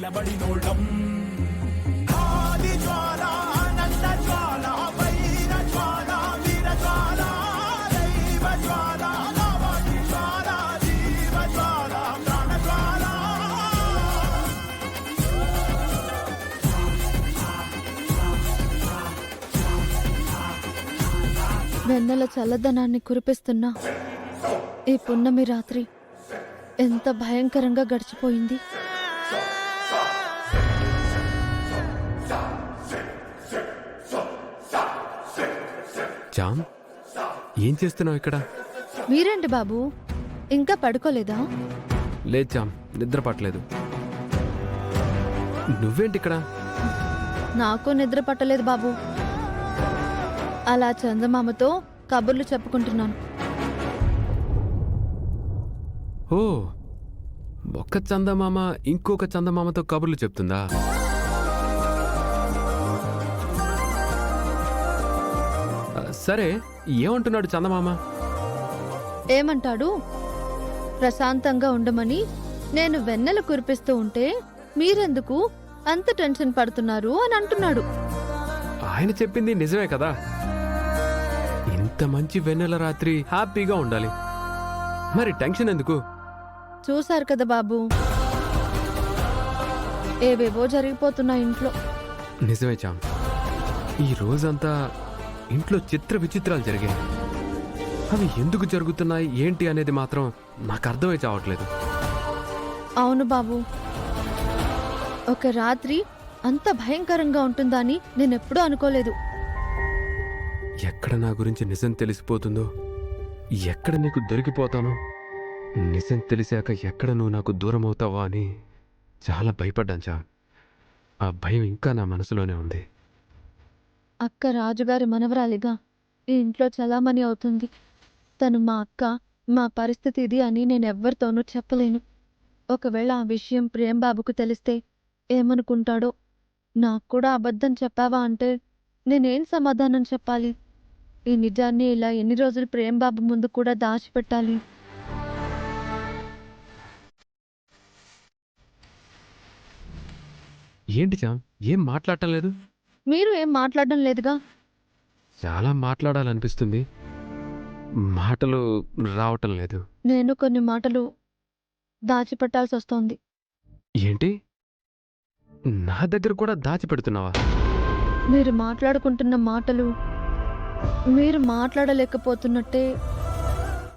నిలబడినోళ్ళం ఆది జ్వాల ఆనంద జ్వాల వైర జ్వాల వీర జ్వాల దైవ జ్వాల నవాది జ్వాల జీవ జ్వాల ప్రాణ జ్వాల. వెన్నెల చల్లదనాన్ని కురిపిస్తున్నా ఈ పున్నమి రాత్రి ఎంత భయంకరంగా గడిచిపోయింది. జామ్, ఏం చేస్తున్నావు ఇక్కడ? మీరేంటి బాబు, ఇంకా పడుకోలేదా? లేదు జామ్, నిద్ర పట్టలేదు. నువ్వేంటి ఇక్కడ? నాకు నిద్ర పట్టలేదు బాబు, అలా చందమామతో కబుర్లు చెప్పుకుంటున్నాను. ఓ, ఒక్క చందమామ ఇంకొక చందమామతో కబుర్లు చెప్తుందా? సరే, ఏమంటున్నాడు చందమామ? ఏమంటాడు, ప్రశాంతంగా ఉండమని నేను వెన్నెల కురిపిస్తూ ఉంటే మీరెందుకు అంత టెన్షన్ పడుతున్నారు అని అంటున్నాడు. ఆయన చెప్పింది నిజమే కదా. ఇంత మంచి వెన్నెల రాత్రి హ్యాపీగా ఉండాలి, మరి టెన్షన్ ఎందుకు? చూశారు కదా బాబు, ఏవేవో జరిగిపోతున్నాయి ఇంట్లో. నిజమే చామ్, ఈ రోజంతా ఇంట్లో చిత్ర విచిత్రాలు జరిగాయి. అవి ఎందుకు జరుగుతున్నాయి ఏంటి అనేది మాత్రం నాకు అర్థమై చావట్లేదు. అవును బాబు, ఒక రాత్రి అంత భయంకరంగా ఉంటుందా అని నేనెప్పుడూ అనుకోలేదు. ఎక్కడ నా గురించి నిజం తెలిసిపోతుందో, ఎక్కడ నీకు దొరికిపోతానో, నిజం తెలిసాక ఎక్కడ నువ్వు నాకు దూరం అవుతావా అని చాలా భయపడ్డాను చామ్. ఆ భయం ఇంకా నా మనసులోనే ఉంది. అక్క రాజుగారి మనవరాలిగా ఈ ఇంట్లో చలామణి అవుతుంది. తను మా అక్క, మా పరిస్థితి ఇది అని నేనెవ్వరితోనూ చెప్పలేను. ఒకవేళ ఆ విషయం ప్రేంబాబుకు తెలిస్తే ఏమనుకుంటాడో. నాకు కూడా అబద్ధం చెప్పావా అంటే నేనేం సమాధానం చెప్పాలి? ఈ నిజాన్ని ఇలా ఎన్ని రోజులు ప్రేంబాబు ముందు కూడా దాచిపెట్టాలి? ఏంటి చామ్, ఏం మాట్లాడటం లేదు? మీరు ఏం మాట్లాడడం లేదుగా. చాలా మాట్లాడాలనిపిస్తుంది, మాటలు రావటం లేదు. నేను కొన్ని మాటలు దాచిపెట్టాల్సి వస్తోంది. ఏంటి, నా దగ్గర కూడా దాచిపెడుతున్నావా? మీరు మాట్లాడుకుంటున్న మాటలు మీరు మాట్లాడలేకపోతున్నట్టే